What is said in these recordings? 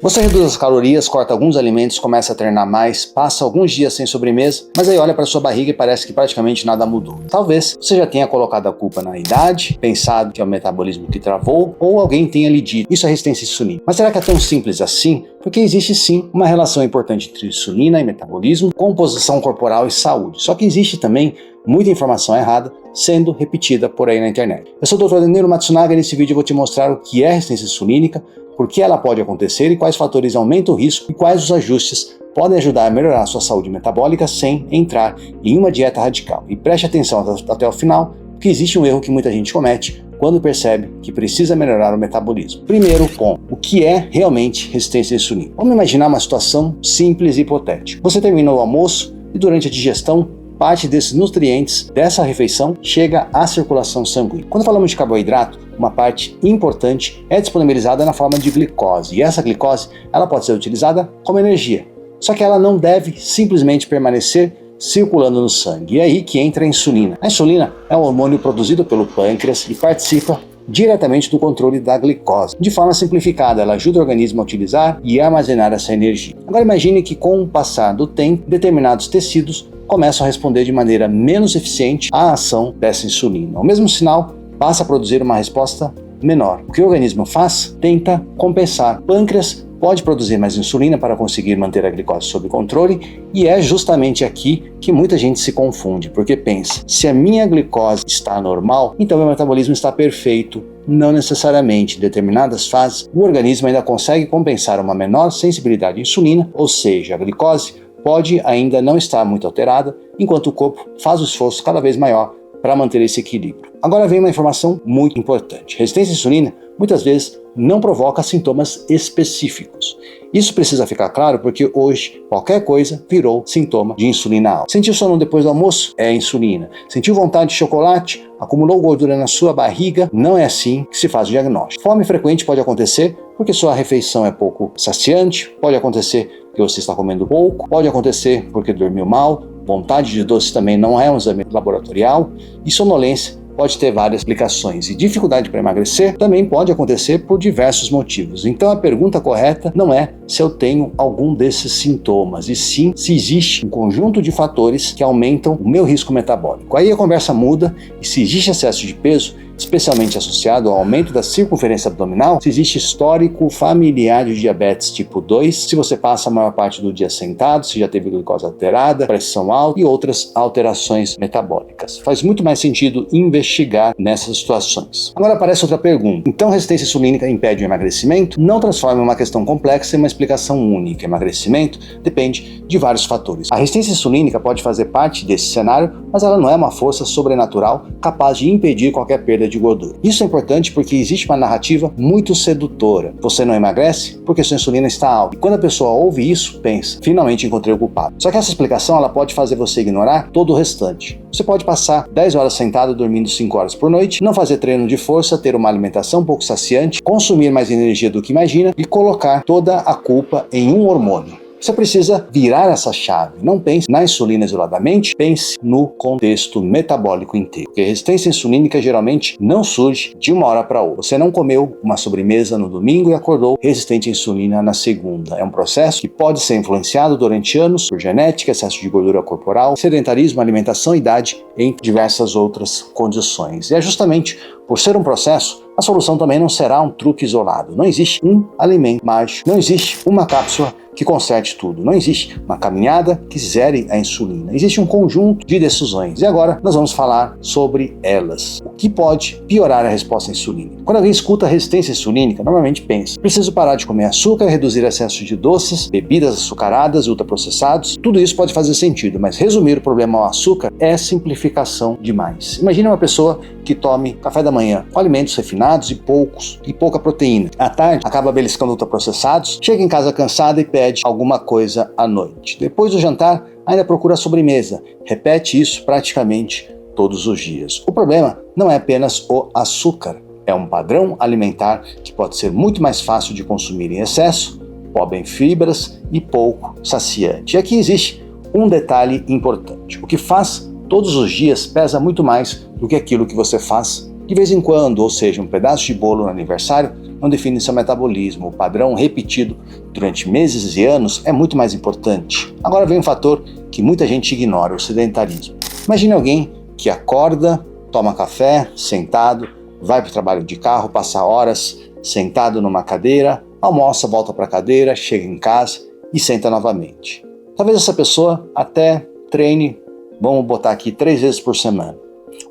Você reduz as calorias, corta alguns alimentos, começa a treinar mais, passa alguns dias sem sobremesa, mas aí olha para sua barriga e parece que praticamente nada mudou. Talvez você já tenha colocado a culpa na idade, pensado que é o metabolismo que travou, ou alguém tenha lhe dito, isso é resistência insulínica. Mas será que é tão simples assim? Porque existe sim uma relação importante entre insulina e metabolismo, composição corporal e saúde. Só que existe também muita informação errada sendo repetida por aí na internet. Eu sou o Dr. Danilo Matsunaga e nesse vídeo eu vou te mostrar o que é resistência insulínica, por que ela pode acontecer e quais fatores aumentam o risco e quais os ajustes podem ajudar a melhorar a sua saúde metabólica sem entrar em uma dieta radical. E preste atenção até o final, porque existe um erro que muita gente comete quando percebe que precisa melhorar o metabolismo. Primeiro ponto, o que é realmente resistência insulínica? Vamos imaginar uma situação simples e hipotética. Você terminou o almoço e durante a digestão, parte desses nutrientes dessa refeição chega à circulação sanguínea. Quando falamos de carboidrato, uma parte importante é disponibilizada na forma de glicose. E essa glicose ela pode ser utilizada como energia. Só que ela não deve simplesmente permanecer circulando no sangue. E é aí que entra a insulina. A insulina é um hormônio produzido pelo pâncreas e participa diretamente do controle da glicose. De forma simplificada, ela ajuda o organismo a utilizar e armazenar essa energia. Agora imagine que com o passar do tempo, determinados tecidos começam a responder de maneira menos eficiente à ação dessa insulina. O mesmo sinal passa a produzir uma resposta menor. O que o organismo faz? Tenta compensar. O pâncreas pode produzir mais insulina para conseguir manter a glicose sob controle e é justamente aqui que muita gente se confunde, porque pensa, se a minha glicose está normal, então meu metabolismo está perfeito. Não necessariamente. Em determinadas fases, o organismo ainda consegue compensar uma menor sensibilidade à insulina, ou seja, a glicose pode ainda não estar muito alterada, enquanto o corpo faz o esforço cada vez maior para manter esse equilíbrio. Agora vem uma informação muito importante. Resistência à insulina muitas vezes não provoca sintomas específicos. Isso precisa ficar claro porque hoje qualquer coisa virou sintoma de insulina alta. Sentiu sono depois do almoço? É insulina. Sentiu vontade de chocolate? Acumulou gordura na sua barriga? Não é assim que se faz o diagnóstico. Fome frequente pode acontecer porque sua refeição é pouco saciante, pode acontecer porque você está comendo pouco, pode acontecer porque dormiu mal, vontade de doce também não é um exame laboratorial e sonolência pode ter várias explicações. E dificuldade para emagrecer também pode acontecer por diversos motivos. Então a pergunta correta não é se eu tenho algum desses sintomas, e sim se existe um conjunto de fatores que aumentam o meu risco metabólico. Aí a conversa muda e se existe excesso de peso, especialmente associado ao aumento da circunferência abdominal, se existe histórico familiar de diabetes tipo 2, se você passa a maior parte do dia sentado, se já teve glicose alterada, pressão alta e outras alterações metabólicas. Faz muito mais sentido investigar nessas situações. Agora aparece outra pergunta. Então resistência insulínica impede o emagrecimento? Não transforma uma questão complexa em uma explicação única. Emagrecimento depende de vários fatores. A resistência insulínica pode fazer parte desse cenário, mas ela não é uma força sobrenatural capaz de impedir qualquer perda de gordura. Isso é importante porque existe uma narrativa muito sedutora. Você não emagrece porque sua insulina está alta. E quando a pessoa ouve isso, pensa, finalmente encontrei o culpado. Só que essa explicação ela pode fazer você ignorar todo o restante. Você pode passar 10 horas sentado dormindo 5 horas por noite, não fazer treino de força, ter uma alimentação pouco saciante, consumir mais energia do que imagina e colocar toda a culpa em um hormônio. Você precisa virar essa chave. Não pense na insulina isoladamente, pense no contexto metabólico inteiro. Porque a resistência insulínica geralmente não surge de uma hora para outra. Você não comeu uma sobremesa no domingo e acordou resistente à insulina na segunda. É um processo que pode ser influenciado durante anos por genética, excesso de gordura corporal, sedentarismo, alimentação, idade, entre diversas outras condições. E é justamente por ser um processo, a solução também não será um truque isolado. Não existe um alimento mágico, não existe uma cápsula que conserte tudo. Não existe uma caminhada que zere a insulina. Existe um conjunto de decisões. E agora nós vamos falar sobre elas. O que pode piorar a resposta insulínica? Quando alguém escuta resistência insulínica, normalmente pensa, preciso parar de comer açúcar, reduzir excesso de doces, bebidas açucaradas e ultraprocessados. Tudo isso pode fazer sentido, mas resumir o problema ao açúcar é simplificação demais. Imagine uma pessoa que tome café da manhã com alimentos refinados e pouca proteína. À tarde, acaba beliscando ultraprocessados, chega em casa cansada e pede alguma coisa à noite. Depois do jantar, ainda procura sobremesa. Repete isso praticamente todos os dias. O problema não é apenas o açúcar. É um padrão alimentar que pode ser muito mais fácil de consumir em excesso, pobre em fibras e pouco saciante. E aqui existe um detalhe importante. O que faz todos os dias pesa muito mais do que aquilo que você faz de vez em quando, ou seja, um pedaço de bolo no aniversário não define seu metabolismo. O padrão repetido durante meses e anos é muito mais importante. Agora vem um fator que muita gente ignora, o sedentarismo. Imagine alguém que acorda, toma café, sentado, vai para o trabalho de carro, passa horas sentado numa cadeira, almoça, volta para a cadeira, chega em casa e senta novamente. Talvez essa pessoa até treine, vamos botar aqui 3 vezes por semana.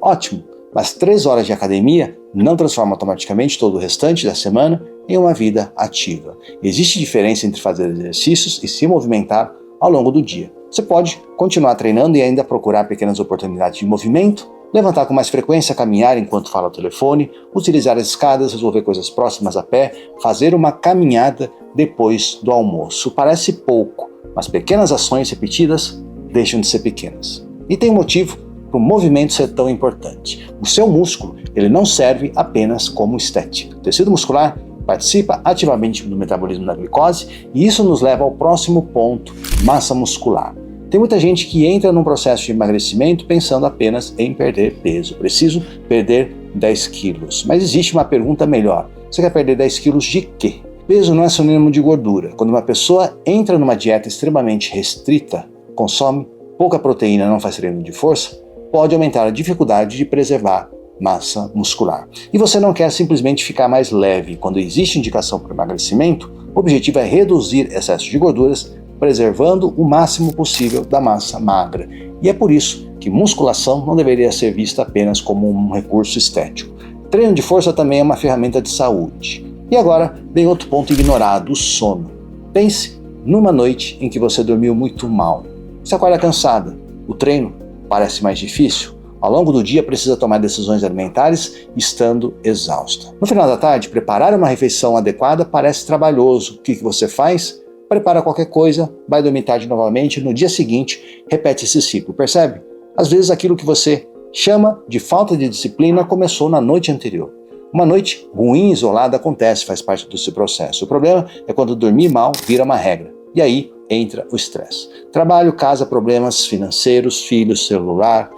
Ótimo, mas 3 horas de academia não transforma automaticamente todo o restante da semana em uma vida ativa. Existe diferença entre fazer exercícios e se movimentar ao longo do dia. Você pode continuar treinando e ainda procurar pequenas oportunidades de movimento, levantar com mais frequência, caminhar enquanto fala ao telefone, utilizar as escadas, resolver coisas próximas a pé, fazer uma caminhada depois do almoço. Parece pouco, mas pequenas ações repetidas deixam de ser pequenas. E tem um motivo para o movimento ser tão importante. O seu músculo, ele não serve apenas como estética. O tecido muscular participa ativamente do metabolismo da glicose e isso nos leva ao próximo ponto, massa muscular. Tem muita gente que entra num processo de emagrecimento pensando apenas em perder peso. Preciso perder 10 quilos. Mas existe uma pergunta melhor. Você quer perder 10 quilos de quê? Peso não é sinônimo de gordura. Quando uma pessoa entra numa dieta extremamente restrita, consome pouca proteína, não faz treino de força, pode aumentar a dificuldade de preservar massa muscular. E você não quer simplesmente ficar mais leve. Quando existe indicação para emagrecimento, o objetivo é reduzir excesso de gorduras, preservando o máximo possível da massa magra. E é por isso que musculação não deveria ser vista apenas como um recurso estético. Treino de força também é uma ferramenta de saúde. E agora vem outro ponto ignorado, o sono. Pense numa noite em que você dormiu muito mal. Você acorda cansada, o treino parece mais difícil. Ao longo do dia precisa tomar decisões alimentares estando exausta. No final da tarde, preparar uma refeição adequada parece trabalhoso. O que você faz? Prepara qualquer coisa, vai dormir tarde novamente, no dia seguinte repete esse ciclo, percebe? Às vezes aquilo que você chama de falta de disciplina começou na noite anterior. Uma noite ruim, isolada, acontece, faz parte desse processo. O problema é quando dormir mal vira uma regra, e aí entra o estresse. Trabalho, casa, problemas financeiros, filhos, celular,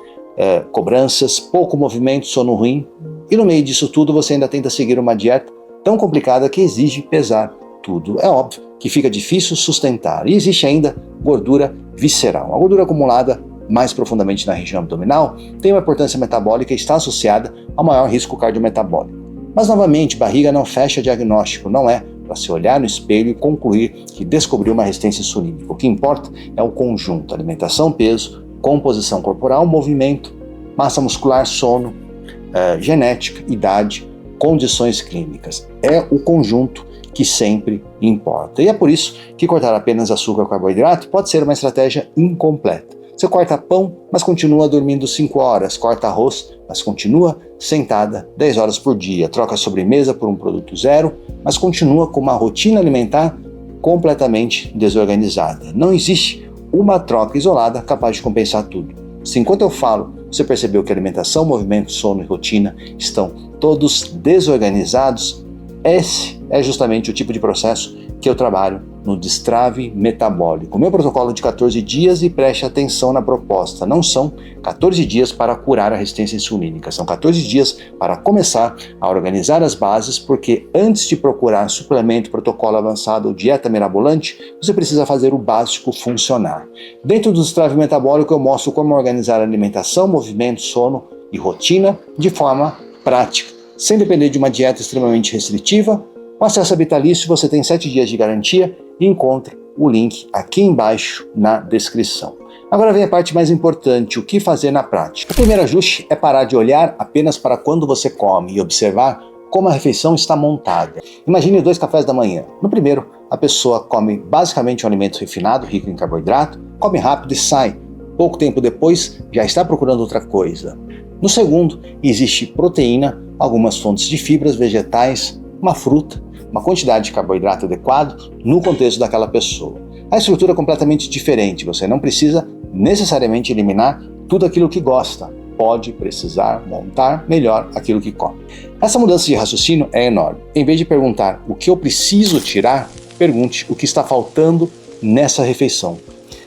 cobranças, pouco movimento, sono ruim, e no meio disso tudo você ainda tenta seguir uma dieta tão complicada que exige pesar tudo. É óbvio que fica difícil sustentar. E existe ainda gordura visceral. A gordura acumulada mais profundamente na região abdominal tem uma importância metabólica e está associada ao maior risco cardiometabólico. Mas novamente, barriga não fecha diagnóstico, não é para se olhar no espelho e concluir que descobriu uma resistência insulínica. O que importa é o conjunto: alimentação, peso, composição corporal, movimento, massa muscular, sono, genética, idade, condições clínicas. É o conjunto que sempre importa. E é por isso que cortar apenas açúcar e carboidrato pode ser uma estratégia incompleta. Você corta pão, mas continua dormindo 5 horas, corta arroz, mas continua sentada 10 horas por dia, troca a sobremesa por um produto zero, mas continua com uma rotina alimentar completamente desorganizada. Não existe uma troca isolada capaz de compensar tudo. Se enquanto eu falo, você percebeu que alimentação, movimento, sono e rotina estão todos desorganizados, esse é justamente o tipo de processo que eu trabalho no Destrave Metabólico. Meu protocolo de 14 dias, e preste atenção na proposta, não são 14 dias para curar a resistência insulínica, são 14 dias para começar a organizar as bases, porque antes de procurar suplemento, protocolo avançado ou dieta mirabolante, você precisa fazer o básico funcionar. Dentro do Destrave Metabólico eu mostro como organizar alimentação, movimento, sono e rotina de forma prática, sem depender de uma dieta extremamente restritiva. Com acesso vitalício, você tem 7 dias de garantia e encontra o link aqui embaixo na descrição. Agora vem a parte mais importante, o que fazer na prática. O primeiro ajuste é parar de olhar apenas para quando você come e observar como a refeição está montada. Imagine 2 cafés da manhã. No primeiro, a pessoa come basicamente um alimento refinado, rico em carboidrato, come rápido e sai. Pouco tempo depois, já está procurando outra coisa. No segundo, existe proteína, algumas fontes de fibras vegetais, uma fruta, uma quantidade de carboidrato adequado no contexto daquela pessoa. A estrutura é completamente diferente, você não precisa necessariamente eliminar tudo aquilo que gosta, pode precisar montar melhor aquilo que come. Essa mudança de raciocínio é enorme. Em vez de perguntar o que eu preciso tirar, pergunte o que está faltando nessa refeição.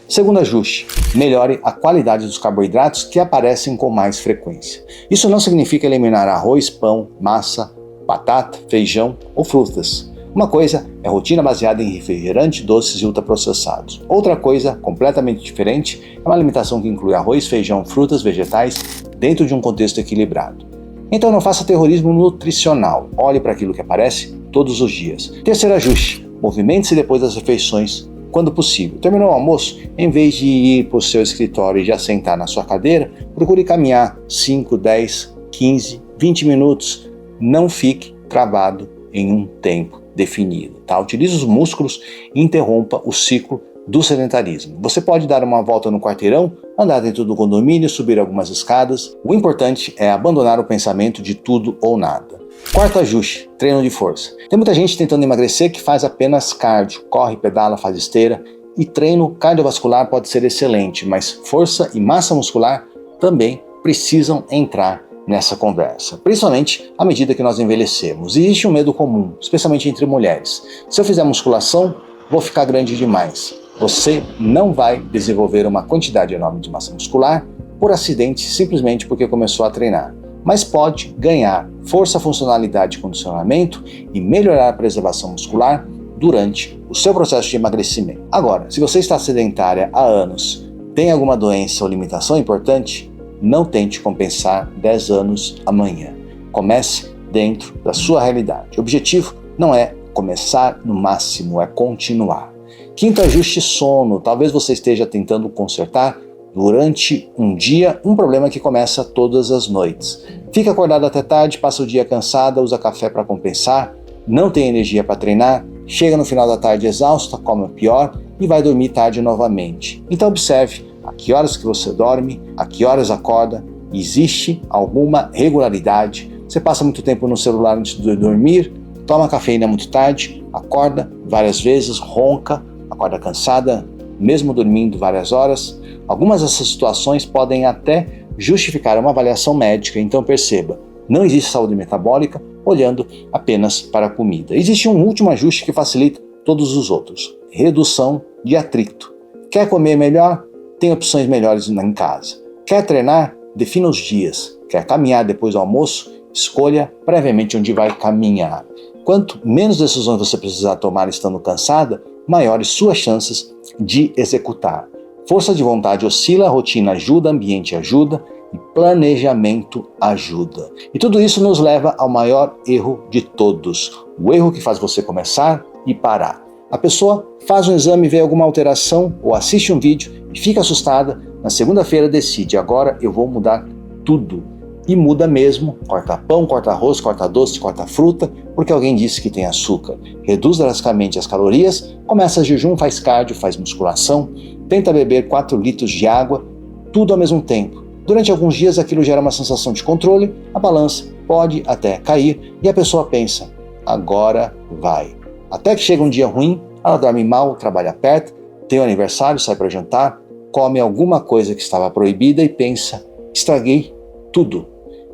Segundo ajuste, melhore a qualidade dos carboidratos que aparecem com mais frequência. Isso não significa eliminar arroz, pão, massa, batata, feijão ou frutas. Uma coisa é rotina baseada em refrigerante, doces e ultraprocessados. Outra coisa, completamente diferente, é uma alimentação que inclui arroz, feijão, frutas, vegetais, dentro de um contexto equilibrado. Então não faça terrorismo nutricional. Olhe para aquilo que aparece todos os dias. Terceiro ajuste: movimente-se depois das refeições, quando possível. Terminou o almoço? Em vez de ir para o seu escritório e já sentar na sua cadeira, procure caminhar 5, 10, 15, 20 minutos. Não fique travado em um tempo definido, tá? Utilize os músculos e interrompa o ciclo do sedentarismo. Você pode dar uma volta no quarteirão, andar dentro do condomínio, subir algumas escadas. O importante é abandonar o pensamento de tudo ou nada. Quarto ajuste: treino de força. Tem muita gente tentando emagrecer que faz apenas cardio, corre, pedala, faz esteira, e treino cardiovascular pode ser excelente, mas força e massa muscular também precisam entrar nessa conversa, principalmente à medida que nós envelhecemos. E existe um medo comum, especialmente entre mulheres: se eu fizer musculação, vou ficar grande demais. Você não vai desenvolver uma quantidade enorme de massa muscular por acidente, simplesmente porque começou a treinar, mas pode ganhar força, funcionalidade e condicionamento e melhorar a preservação muscular durante o seu processo de emagrecimento. Agora, se você está sedentária há anos, tem alguma doença ou limitação importante, não tente compensar 10 anos amanhã. Comece dentro da sua realidade. O objetivo não é começar no máximo, é continuar. Quinto ajuste: sono. Talvez você esteja tentando consertar durante um dia um problema que começa todas as noites. Fica acordado até tarde, passa o dia cansada, usa café para compensar, não tem energia para treinar, chega no final da tarde exausta, come o pior e vai dormir tarde novamente. Então observe a que horas que você dorme, a que horas acorda, existe alguma regularidade. Você passa muito tempo no celular antes de dormir, toma cafeína muito tarde, acorda várias vezes, ronca, acorda cansada, mesmo dormindo várias horas. Algumas dessas situações podem até justificar uma avaliação médica, então perceba, não existe saúde metabólica olhando apenas para a comida. Existe um último ajuste que facilita todos os outros: redução de atrito. Quer comer melhor? Tem opções melhores em casa. Quer treinar? Defina os dias. Quer caminhar depois do almoço? Escolha previamente onde vai caminhar. Quanto menos decisões você precisar tomar estando cansada, maiores suas chances de executar. Força de vontade oscila, rotina ajuda, ambiente ajuda e planejamento ajuda. E tudo isso nos leva ao maior erro de todos: o erro que faz você começar e parar. A pessoa faz um exame, vê alguma alteração ou assiste um vídeo e fica assustada. Na segunda-feira decide: agora eu vou mudar tudo. E muda mesmo, corta pão, corta arroz, corta doce, corta fruta, porque alguém disse que tem açúcar. Reduz drasticamente as calorias, começa jejum, faz cardio, faz musculação, tenta beber 4 litros de água, tudo ao mesmo tempo. Durante alguns dias aquilo gera uma sensação de controle, a balança pode até cair e a pessoa pensa: agora vai. Até que chega um dia ruim, ela dorme mal, trabalha perto, tem um aniversário, sai para jantar, come alguma coisa que estava proibida e pensa: estraguei tudo.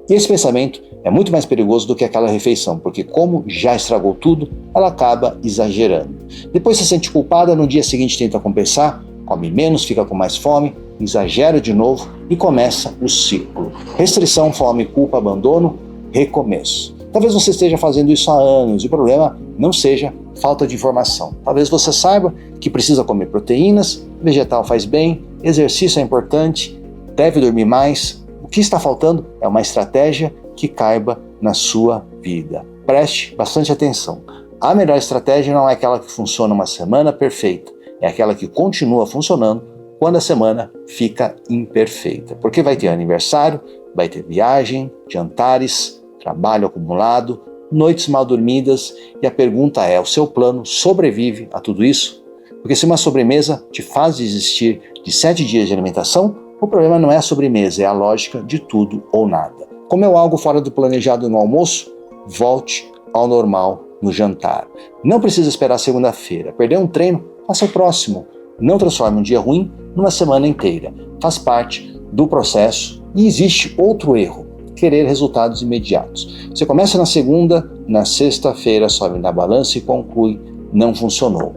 E esse pensamento é muito mais perigoso do que aquela refeição, porque como já estragou tudo, ela acaba exagerando. Depois se sente culpada, no dia seguinte tenta compensar, come menos, fica com mais fome, exagera de novo e começa o ciclo. Restrição, fome, culpa, abandono, recomeço. Talvez você esteja fazendo isso há anos e o problema não seja falta de informação. Talvez você saiba que precisa comer proteínas, vegetal faz bem, exercício é importante, deve dormir mais. O que está faltando é uma estratégia que caiba na sua vida. Preste bastante atenção. A melhor estratégia não é aquela que funciona uma semana perfeita, é aquela que continua funcionando quando a semana fica imperfeita. Porque vai ter aniversário, vai ter viagem, jantares, trabalho acumulado, noites mal dormidas, e a pergunta é: o seu plano sobrevive a tudo isso? Porque se uma sobremesa te faz desistir de 7 dias de alimentação, o problema não é a sobremesa, é a lógica de tudo ou nada. Comeu algo fora do planejado no almoço? Volte ao normal no jantar. Não precisa esperar segunda-feira. Perdeu um treino? Faça o próximo. Não transforme um dia ruim numa semana inteira. Faz parte do processo e existe outro erro: querer resultados imediatos. Você começa na segunda, na sexta-feira sobe na balança e conclui: não funcionou.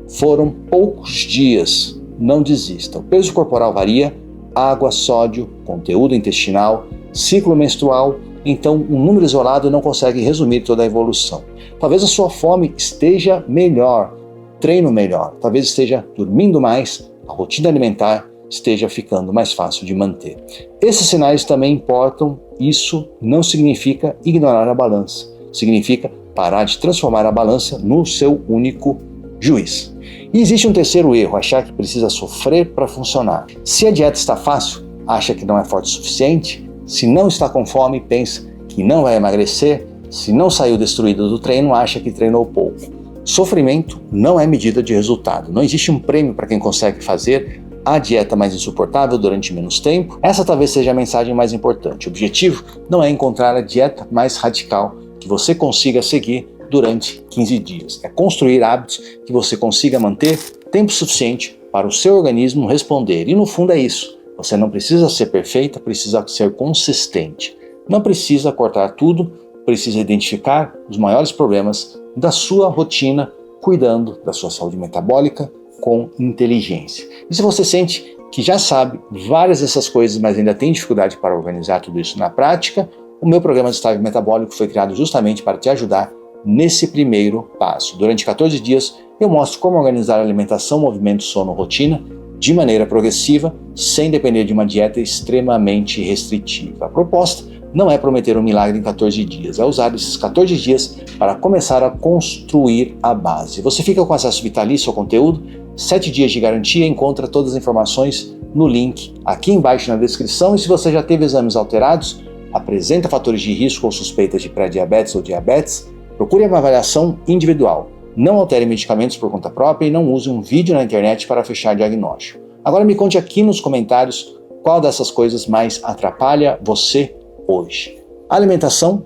Foram poucos dias, não desista. O peso corporal varia, água, sódio, conteúdo intestinal, ciclo menstrual, então um número isolado não consegue resumir toda a evolução. Talvez a sua fome esteja melhor, treino melhor, talvez esteja dormindo mais, a rotina alimentar esteja ficando mais fácil de manter. Esses sinais também importam, isso não significa ignorar a balança, significa parar de transformar a balança no seu único juiz. E existe um terceiro erro, achar que precisa sofrer para funcionar. Se a dieta está fácil, acha que não é forte o suficiente. Se não está com fome, pensa que não vai emagrecer. Se não saiu destruído do treino, acha que treinou pouco. Sofrimento não é medida de resultado. Não existe um prêmio para quem consegue fazer a dieta mais insuportável durante menos tempo. Essa talvez seja a mensagem mais importante. O objetivo não é encontrar a dieta mais radical que você consiga seguir durante 15 dias. É construir hábitos que você consiga manter tempo suficiente para o seu organismo responder. E no fundo é isso. Você não precisa ser perfeita, precisa ser consistente. Não precisa cortar tudo, precisa identificar os maiores problemas da sua rotina, cuidando da sua saúde metabólica com inteligência. E se você sente que já sabe várias dessas coisas, mas ainda tem dificuldade para organizar tudo isso na prática, o meu programa de estágio metabólico foi criado justamente para te ajudar nesse primeiro passo. Durante 14 dias, eu mostro como organizar alimentação, movimento, sono, rotina de maneira progressiva, sem depender de uma dieta extremamente restritiva. A proposta não é prometer um milagre em 14 dias, é usar esses 14 dias para começar a construir a base. Você fica com acesso vitalício ao conteúdo, 7 dias de garantia, encontra todas as informações no link aqui embaixo na descrição. E se você já teve exames alterados, apresenta fatores de risco ou suspeitas de pré-diabetes ou diabetes, procure uma avaliação individual. Não altere medicamentos por conta própria e não use um vídeo na internet para fechar diagnóstico. Agora me conte aqui nos comentários qual dessas coisas mais atrapalha você hoje. Alimentação,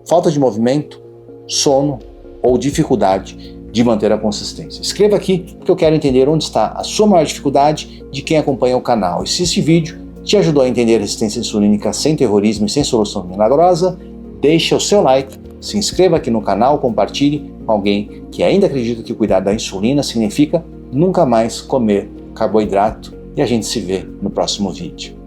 falta de movimento, sono ou dificuldade de manter a consistência. Escreva aqui porque eu quero entender onde está a sua maior dificuldade de quem acompanha o canal. E se este vídeo te ajudou a entender a resistência insulínica sem terrorismo e sem solução milagrosa, deixa o seu like, se inscreva aqui no canal, compartilhe com alguém que ainda acredita que cuidar da insulina significa nunca mais comer carboidrato e a gente se vê no próximo vídeo.